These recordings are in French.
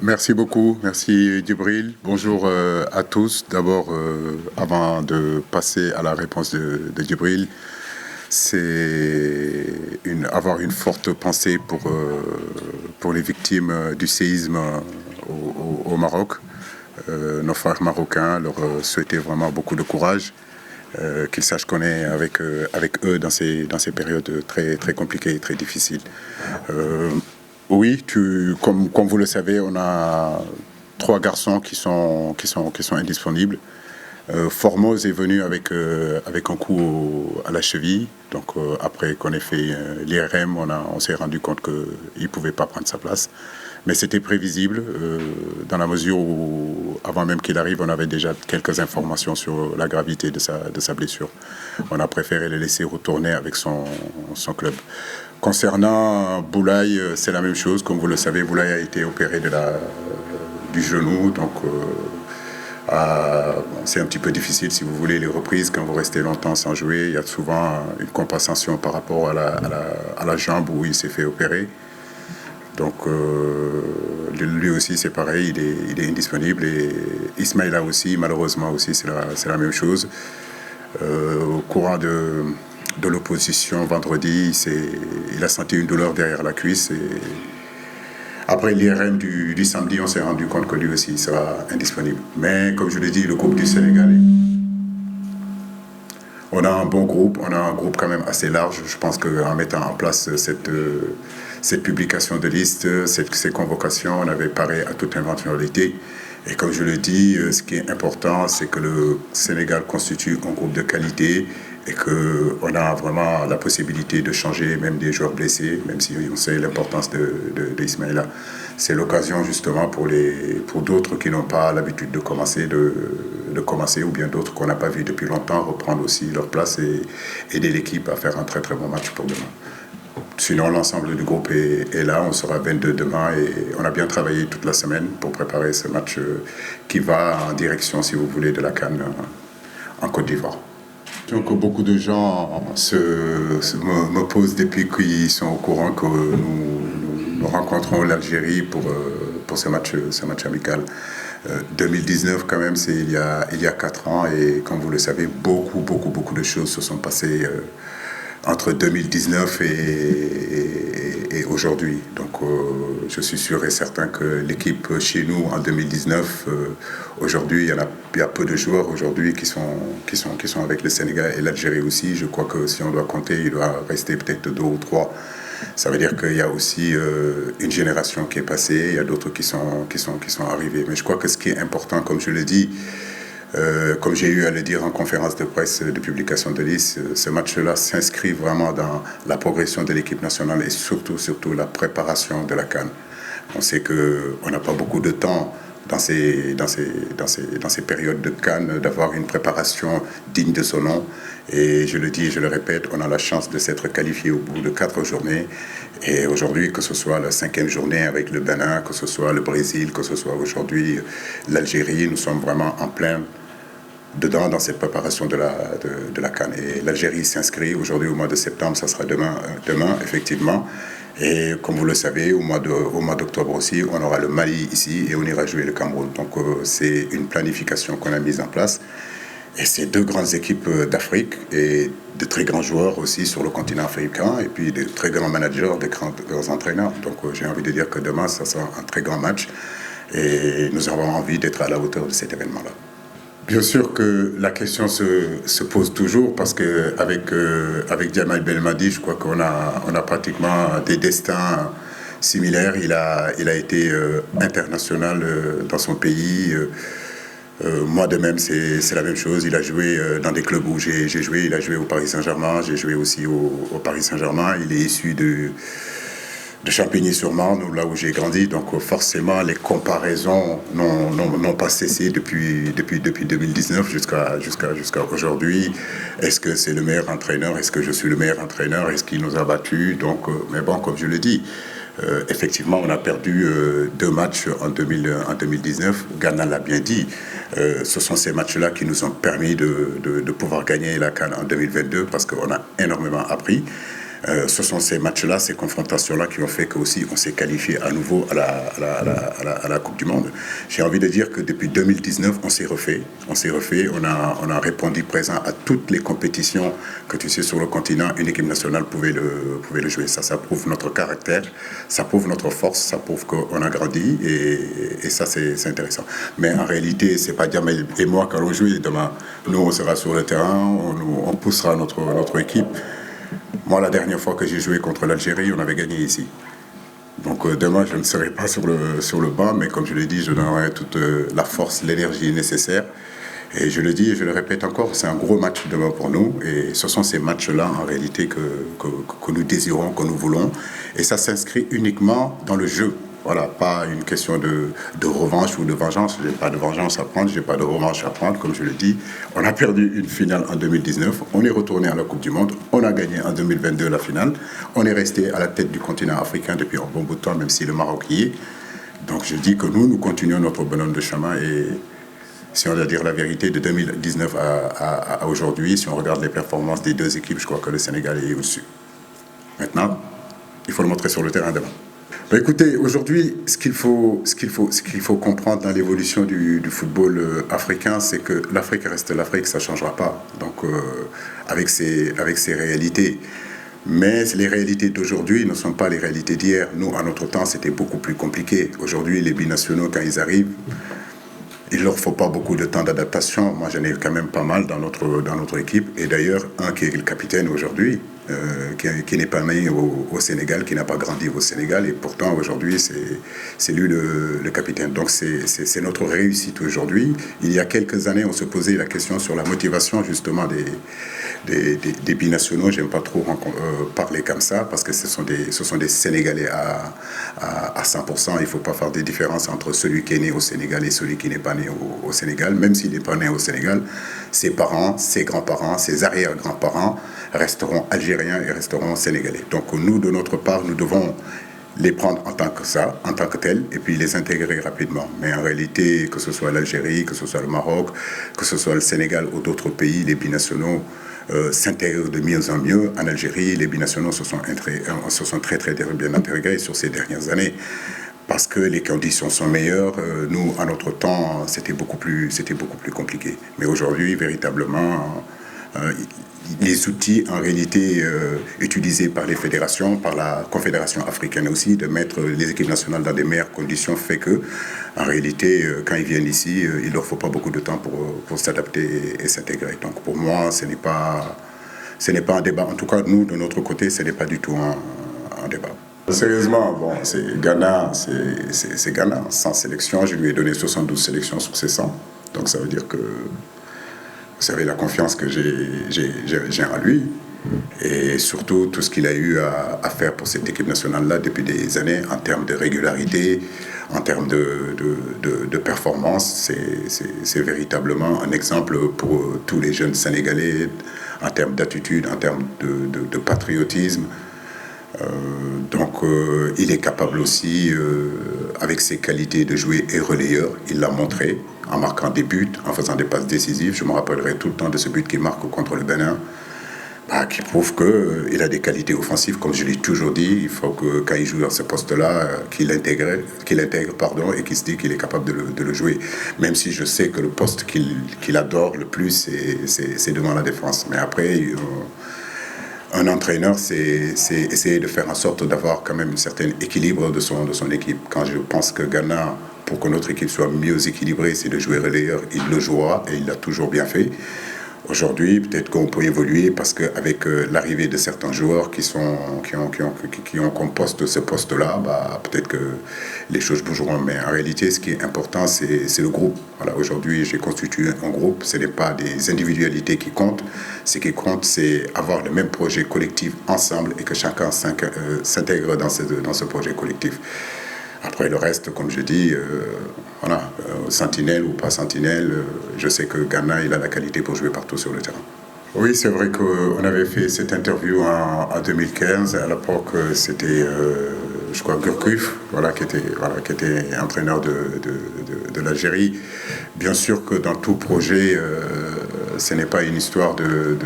Merci beaucoup, merci Djibril. Bonjour à tous. D'abord, avant de passer à la réponse de Djibril, c'est avoir une forte pensée pour les victimes du séisme au Maroc. Nos frères marocains leur souhaiter vraiment beaucoup de courage, qu'ils sachent qu'on est avec eux dans ces périodes très, très compliquées et très difficiles. Oui, comme vous le savez, on a trois garçons qui sont indisponibles. Formose est venu avec un coup à la cheville. Donc après qu'on ait fait l'IRM, on s'est rendu compte qu'il ne pouvait pas prendre sa place. Mais c'était prévisible dans la mesure où, avant même qu'il arrive, on avait déjà quelques informations sur la gravité de sa blessure. On a préféré le laisser retourner avec son club. Concernant Boulaye, c'est la même chose. Comme vous le savez, Boulaye a été opéré du genou. Donc c'est un petit peu difficile, si vous voulez, les reprises. Quand vous restez longtemps sans jouer, il y a souvent une compensation par rapport à la jambe où il s'est fait opérer. Donc lui aussi c'est pareil, il est indisponible. Et Ismaïla aussi, malheureusement aussi, c'est la même chose. Au courant de l'opposition vendredi, il a senti une douleur derrière la cuisse. Et après l'IRM du samedi, on s'est rendu compte que lui aussi sera indisponible. Mais comme je l'ai dit, le groupe du Sénégal, on a un bon groupe, on a un groupe quand même assez large. Je pense qu'en mettant en place cette publication de liste, ces convocations, on avait paré à toute éventualité. Et comme je le dis, ce qui est important, c'est que le Sénégal constitue un groupe de qualité et qu'on a vraiment la possibilité de changer même des joueurs blessés, même si on sait l'importance d'Ismaïla. C'est l'occasion justement pour d'autres qui n'ont pas l'habitude de commencer, ou bien d'autres qu'on n'a pas vu depuis longtemps, reprendre aussi leur place et aider l'équipe à faire un très très bon match pour demain. Sinon, l'ensemble du groupe est là. On sera 22 demain et on a bien travaillé toute la semaine pour préparer ce match qui va en direction, si vous voulez, de la CAN en Côte d'Ivoire. Donc, beaucoup de gens me posent depuis qu'ils sont au courant que nous rencontrons l'Algérie pour ce match amical. 2019, quand même, c'est il y a 4 ans et comme vous le savez, beaucoup de choses se sont passées entre 2019 et aujourd'hui. Donc je suis sûr et certain que l'équipe chez nous en 2019, aujourd'hui, il y a peu de joueurs aujourd'hui qui sont avec le Sénégal et l'Algérie aussi. Je crois que si on doit compter, il doit rester peut-être 2 ou 3. Ça veut dire qu'il y a aussi une génération qui est passée, il y a d'autres qui sont arrivés. Mais je crois que ce qui est important, comme je le dis, comme j'ai eu à le dire en conférence de presse de publication de liste, ce match-là s'inscrit vraiment dans la progression de l'équipe nationale et surtout la préparation de la CAN. On sait qu'on n'a pas beaucoup de temps dans ces périodes de CAN d'avoir une préparation digne de son nom. Et je le dis et je le répète, on a la chance de s'être qualifié au bout de 4 journées. Et aujourd'hui, que ce soit la 5e journée avec le Bénin, que ce soit le Brésil, que ce soit aujourd'hui l'Algérie, nous sommes vraiment en plein dedans dans cette préparation de la CAN. Et l'Algérie s'inscrit aujourd'hui au mois de septembre, ça sera demain effectivement. Et comme vous le savez, au mois d'octobre aussi, on aura le Mali ici et on ira jouer le Cameroun. Donc c'est une planification qu'on a mise en place. Et c'est 2 grandes équipes d'Afrique et de très grands joueurs aussi sur le continent africain et puis de très grands managers, de grands entraîneurs. Donc j'ai envie de dire que demain, ça sera un très grand match et nous avons envie d'être à la hauteur de cet événement-là. Bien sûr que la question se pose toujours parce qu'avec Djamal Belmadi, je crois qu'on a pratiquement des destins similaires. Il a été international dans son pays. Moi de même, c'est la même chose. Il a joué dans des clubs où j'ai joué. Il a joué au Paris Saint-Germain. J'ai joué aussi au Paris Saint-Germain. Il est issu de Champigny-sur-Marne, là où j'ai grandi. Donc forcément, les comparaisons n'ont pas cessé depuis 2019 jusqu'à aujourd'hui. Est-ce que c'est le meilleur entraîneur? Est-ce que je suis le meilleur entraîneur? Est-ce qu'il nous a battus? Donc, mais bon, comme je le dis, effectivement, on a perdu 2 matchs en 2019. Ghana l'a bien dit. Ce sont ces matchs-là qui nous ont permis de pouvoir gagner la CAN en 2022 parce qu'on a énormément appris. Ce sont ces matchs-là, ces confrontations-là qui ont fait qu'aussi on s'est qualifié à nouveau à la Coupe du Monde. J'ai envie de dire que depuis 2019, on s'est refait. On a répondu présent à toutes les compétitions que tu sais sur le continent, une équipe nationale pouvait le jouer. Ça prouve notre caractère, ça prouve notre force, ça prouve qu'on a grandi et ça c'est intéressant. Mais en réalité, c'est pas Djamel et moi qui allons jouer demain. Nous, on sera sur le terrain, on poussera notre équipe. Moi, la dernière fois que j'ai joué contre l'Algérie, on avait gagné ici. Donc demain, je ne serai pas sur le banc, mais comme je l'ai dit, je donnerai toute la force, l'énergie nécessaire. Et je le dis et je le répète encore, c'est un gros match demain pour nous. Et ce sont ces matchs-là, en réalité, que nous désirons, que nous voulons. Et ça s'inscrit uniquement dans le jeu. Voilà, pas une question de revanche ou de vengeance. Je n'ai pas de vengeance à prendre, je n'ai pas de revanche à prendre, comme je le dis. On a perdu une finale en 2019, on est retourné à la Coupe du Monde, on a gagné en 2022 la finale, on est resté à la tête du continent africain depuis un bon bout de temps, même si le Maroc y est. Donc je dis que nous continuons notre bonhomme de chemin et si on doit dire la vérité, de 2019 à aujourd'hui, si on regarde les performances des deux équipes, je crois que le Sénégal est au-dessus. Maintenant, il faut le montrer sur le terrain demain. Ben écoutez, aujourd'hui, ce qu'il faut comprendre dans l'évolution du football africain, c'est que l'Afrique reste l'Afrique, ça ne changera pas. Donc, avec ses réalités. Mais les réalités d'aujourd'hui ne sont pas les réalités d'hier. Nous, à notre temps, c'était beaucoup plus compliqué. Aujourd'hui, les binationaux, quand ils arrivent, il ne leur faut pas beaucoup de temps d'adaptation. Moi, j'en ai quand même pas mal dans notre équipe. Et d'ailleurs, un qui est le capitaine aujourd'hui, qui n'est pas né au Sénégal, qui n'a pas grandi au Sénégal. Et pourtant, aujourd'hui, c'est lui le capitaine. Donc, c'est notre réussite aujourd'hui. Il y a quelques années, on se posait la question sur la motivation, justement, des binationaux. J'aime pas trop parler comme ça, parce que ce sont des Sénégalais à 100%. Il ne faut pas faire des différences entre celui qui est né au Sénégal et celui qui n'est pas né au Sénégal. Même s'il n'est pas né au Sénégal, ses parents, ses grands-parents, ses arrière-grands-parents resteront algériens et resteront sénégalais. Donc nous, de notre part, nous devons les prendre en tant que ça, en tant que tels, et puis les intégrer rapidement. Mais en réalité, que ce soit l'Algérie, que ce soit le Maroc, que ce soit le Sénégal ou d'autres pays, les binationaux s'intègrent de mieux en mieux. En Algérie, les binationaux se sont très bien intégrés sur ces dernières années parce que les conditions sont meilleures. Nous, à notre temps, c'était beaucoup plus compliqué. Mais aujourd'hui, véritablement, les outils en réalité utilisés par les fédérations, par la Confédération africaine aussi, de mettre les équipes nationales dans des meilleures conditions, fait que, en réalité, quand ils viennent ici, il ne leur faut pas beaucoup de temps pour s'adapter et s'intégrer. Donc pour moi, ce n'est pas un débat. En tout cas, nous, de notre côté, ce n'est pas du tout un débat. Sérieusement, bon, c'est Ghana, c'est Ghana, 100 sélections. Je lui ai donné 72 sélections sur ces 100. Donc ça veut dire que vous savez la confiance que j'ai en lui et surtout tout ce qu'il a eu à faire pour cette équipe nationale-là depuis des années en termes de régularité, en termes de performance. C'est véritablement un exemple pour tous les jeunes Sénégalais en termes d'attitude, en termes de patriotisme. Donc il est capable aussi, avec ses qualités de jouer et relayeur, il l'a montré en marquant des buts, en faisant des passes décisives. Je me rappellerai tout le temps de ce but qu'il marque contre le Bénin, qui prouve qu'il a des qualités offensives, comme je l'ai toujours dit. Il faut que quand il joue dans ce poste-là, qu'il intègre, et qu'il se dit qu'il est capable de le jouer. Même si je sais que le poste qu'il adore le plus, c'est devant la défense. Mais après, un entraîneur, c'est essayer de faire en sorte d'avoir quand même un certain équilibre de son équipe. Quand je pense que Ghana, pour que notre équipe soit mieux équilibrée, c'est de jouer relayeur, il le jouera et il l'a toujours bien fait. Aujourd'hui, peut-être qu'on peut évoluer parce qu'avec l'arrivée de certains joueurs qui ont comme poste ce poste-là, peut-être que les choses bougeront. Mais en réalité, ce qui est important, c'est le groupe. Voilà, aujourd'hui, j'ai constitué un groupe. Ce n'est pas des individualités qui comptent. Ce qui compte, c'est avoir le même projet collectif ensemble et que chacun s'intègre dans ce projet collectif. Après le reste, comme je dis, sentinelle ou pas sentinelle, je sais que Ghana, il a la qualité pour jouer partout sur le terrain. Oui, c'est vrai qu'on avait fait cette interview en 2015. À l'époque, c'était, je crois, Gourcuff, qui était entraîneur de l'Algérie. Bien sûr que dans tout projet, ce n'est pas une histoire de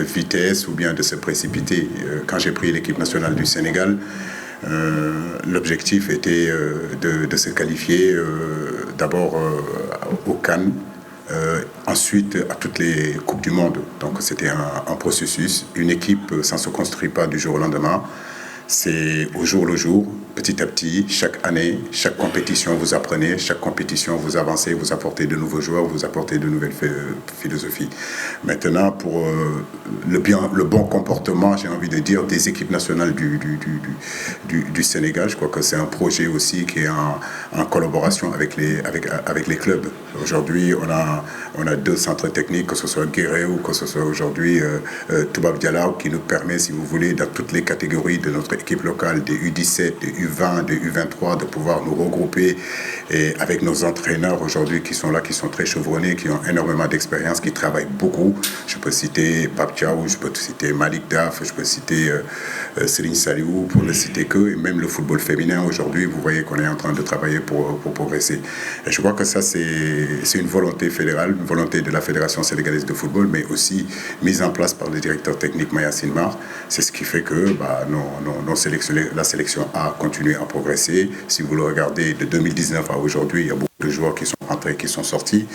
vitesse ou bien de se précipiter. Quand j'ai pris l'équipe nationale du Sénégal, l'objectif était de se qualifier d'abord au CAN, ensuite à toutes les Coupes du Monde. Donc c'était un processus. Une équipe, ça ne se construit pas du jour au lendemain. C'est au jour le jour, petit à petit, chaque année, chaque compétition, vous apprenez, chaque compétition, vous avancez, vous apportez de nouveaux joueurs, vous apportez de nouvelles philosophies. Maintenant, pour le bon comportement, j'ai envie de dire, des équipes nationales du Sénégal, je crois que c'est un projet aussi qui est en collaboration avec les clubs. Aujourd'hui, on a 2 centres techniques, que ce soit Guéré ou que ce soit aujourd'hui Toubab Dialaw, qui nous permet, si vous voulez, dans toutes les catégories de notre équipe locale, des U17, des U20, des U23, de pouvoir nous regrouper et avec nos entraîneurs aujourd'hui qui sont là, qui sont très chevronnés, qui ont énormément d'expérience, qui travaillent beaucoup. Je peux citer Pape Thiaw, je peux citer Malik Daf, je peux citer Serigne Saliou, pour ne citer que, et même le football féminin aujourd'hui, vous voyez qu'on est en train de travailler pour progresser. Et je crois que ça, c'est une volonté fédérale, une volonté de la Fédération sénégalaise de football, mais aussi mise en place par le directeur technique Maya Sinmar. C'est ce qui fait que la sélection a continué à progresser. Si vous le regardez, de 2019 à aujourd'hui, il y a beaucoup de joueurs qui sont rentrés, qui sont sortis.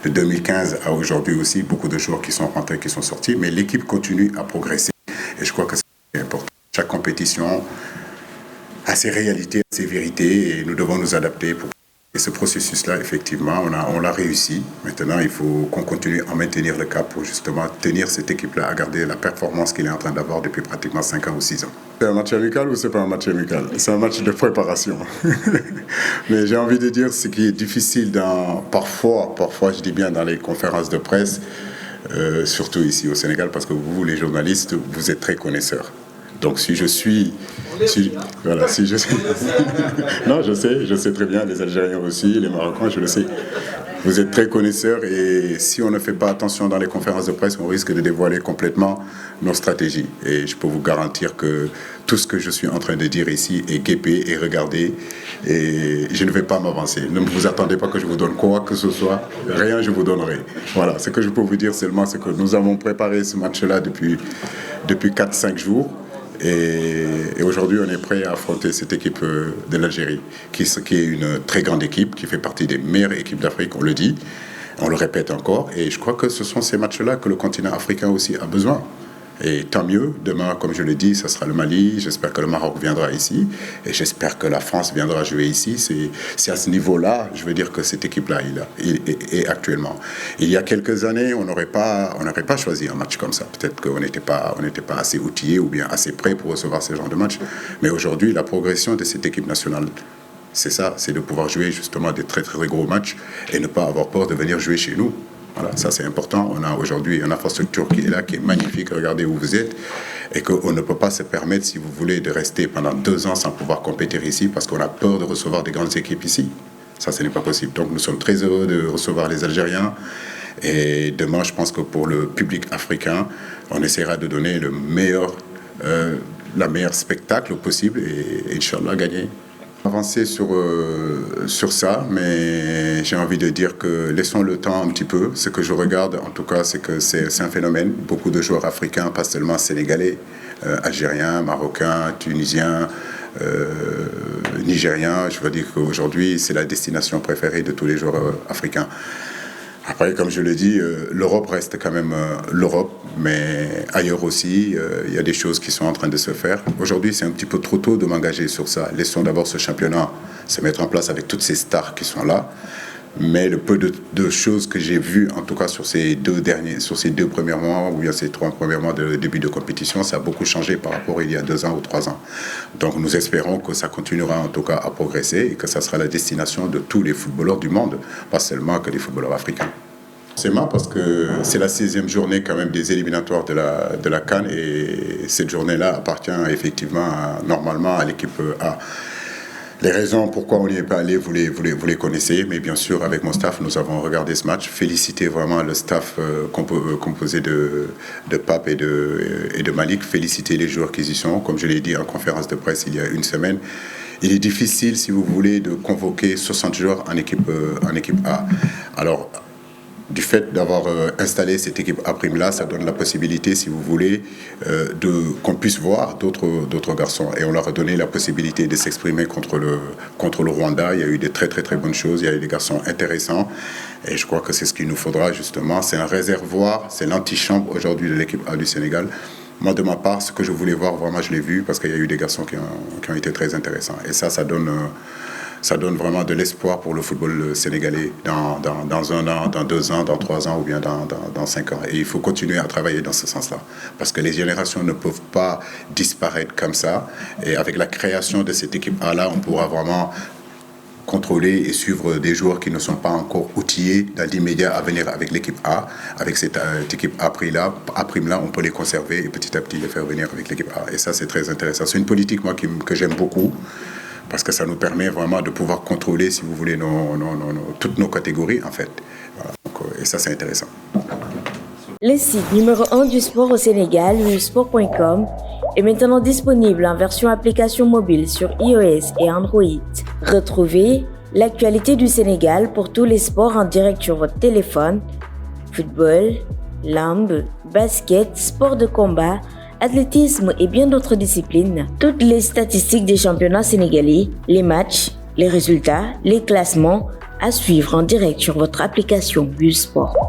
De 2015 à aujourd'hui aussi, beaucoup de joueurs qui sont rentrés, qui sont sortis. Mais l'équipe continue à progresser. Et je crois que c'est important. Chaque compétition a ses réalités, ses vérités, et nous devons nous adapter pour... Et ce processus-là, effectivement, on l'a réussi. Maintenant, il faut qu'on continue à maintenir le cap pour justement tenir cette équipe-là à garder la performance qu'il est en train d'avoir depuis pratiquement 5 ans ou 6 ans. C'est un match amical ou c'est pas un match amical? C'est un match de préparation. Mais j'ai envie de dire ce qui est difficile parfois je dis bien dans les conférences de presse, surtout ici au Sénégal, parce que vous, les journalistes, vous êtes très connaisseurs. Donc si je suis... Non, je sais très bien, les Algériens aussi, les Marocains, je le sais. Vous êtes très connaisseurs et si on ne fait pas attention dans les conférences de presse, on risque de dévoiler complètement nos stratégies. Et je peux vous garantir que tout ce que je suis en train de dire ici est guépé et regardé et je ne vais pas m'avancer. Ne vous attendez pas que je vous donne quoi que ce soit, rien je vous donnerai. Voilà, ce que je peux vous dire seulement, c'est que nous avons préparé ce match-là depuis 4-5 jours. Et aujourd'hui, on est prêt à affronter cette équipe de l'Algérie, qui est une très grande équipe, qui fait partie des meilleures équipes d'Afrique, on le dit, on le répète encore. Et je crois que ce sont ces matchs-là que le continent africain aussi a besoin. Et tant mieux, demain, comme je l'ai dit, ça sera le Mali, j'espère que le Maroc viendra ici, et j'espère que la France viendra jouer ici. C'est à ce niveau-là, je veux dire, que cette équipe-là est actuellement. Il y a quelques années, on n'aurait pas choisi un match comme ça. Peut-être qu'on n'était pas assez outillés ou bien assez prêts pour recevoir ce genre de match. Mais aujourd'hui, la progression de cette équipe nationale, c'est ça, c'est de pouvoir jouer justement des très très gros matchs et ne pas avoir peur de venir jouer chez nous. Voilà, ça c'est important. On a aujourd'hui une infrastructure qui est là, qui est magnifique. Regardez où vous êtes. Et qu'on ne peut pas se permettre, si vous voulez, de rester pendant 2 ans sans pouvoir compétir ici parce qu'on a peur de recevoir des grandes équipes ici. Ça, ce n'est pas possible. Donc nous sommes très heureux de recevoir les Algériens. Et demain, je pense que pour le public africain, on essaiera de donner le meilleur spectacle possible et Inch'Allah gagner. Avancer sur ça, mais j'ai envie de dire que laissons le temps un petit peu. Ce que je regarde, en tout cas, c'est que c'est un phénomène. Beaucoup de joueurs africains, pas seulement sénégalais, algériens, marocains, tunisiens, nigériens. Je veux dire qu'aujourd'hui, c'est la destination préférée de tous les joueurs africains. Après, comme je le dis, l'Europe reste quand même l'Europe, mais ailleurs aussi, il y a des choses qui sont en train de se faire. Aujourd'hui, c'est un petit peu trop tôt de m'engager sur ça. Laissons d'abord ce championnat se mettre en place avec toutes ces stars qui sont là. Mais le peu de choses que j'ai vues, en tout cas sur ces 2 premiers mois, ou bien ces 3 premiers mois de début de compétition, ça a beaucoup changé par rapport à il y a 2 ans ou 3 ans. Donc nous espérons que ça continuera en tout cas à progresser et que ça sera la destination de tous les footballeurs du monde, pas seulement que les footballeurs africains. Forcément parce que c'est la 6e journée quand même des éliminatoires de la CAN et cette journée-là appartient effectivement normalement à l'équipe A. Les raisons pourquoi on n'y est pas allé, vous les connaissez, mais bien sûr, avec mon staff, nous avons regardé ce match. Féliciter vraiment le staff composé de Pape et de Malik. Féliciter les joueurs qui y sont. Comme je l'ai dit en conférence de presse il y a une semaine, il est difficile, si vous voulez, de convoquer 60 joueurs en équipe A. Alors, du fait d'avoir installé cette équipe A-là, ça donne la possibilité, si vous voulez, qu'on puisse voir d'autres garçons. Et on leur a donné la possibilité de s'exprimer contre le Rwanda. Il y a eu des très très très bonnes choses, il y a eu des garçons intéressants. Et je crois que c'est ce qu'il nous faudra justement. C'est un réservoir, c'est l'antichambre aujourd'hui de l'équipe A du Sénégal. Moi, de ma part, ce que je voulais voir, vraiment, je l'ai vu parce qu'il y a eu des garçons qui ont été très intéressants. Et ça donne vraiment de l'espoir pour le football sénégalais dans 1 an, dans 2 ans, dans 3 ans ou bien dans 5 ans. Et il faut continuer à travailler dans ce sens-là. Parce que les générations ne peuvent pas disparaître comme ça. Et avec la création de cette équipe A-là, on pourra vraiment contrôler et suivre des joueurs qui ne sont pas encore outillés dans l'immédiat à venir avec l'équipe A. Avec cette équipe A-là, on peut les conserver et petit à petit les faire venir avec l'équipe A. Et ça, c'est très intéressant. C'est une politique, moi, que j'aime beaucoup. Parce que ça nous permet vraiment de pouvoir contrôler, si vous voulez, toutes nos catégories, en fait. Voilà. Donc, et ça, c'est intéressant. Le site numéro 1 du sport au Sénégal, wivsport.com, est maintenant disponible en version application mobile sur iOS et Android. Retrouvez l'actualité du Sénégal pour tous les sports en direct sur votre téléphone. Football, lambe, basket, sport de combat, athlétisme et bien d'autres disciplines. Toutes les statistiques des championnats sénégalais, les matchs, les résultats, les classements à suivre en direct sur votre application WivSport.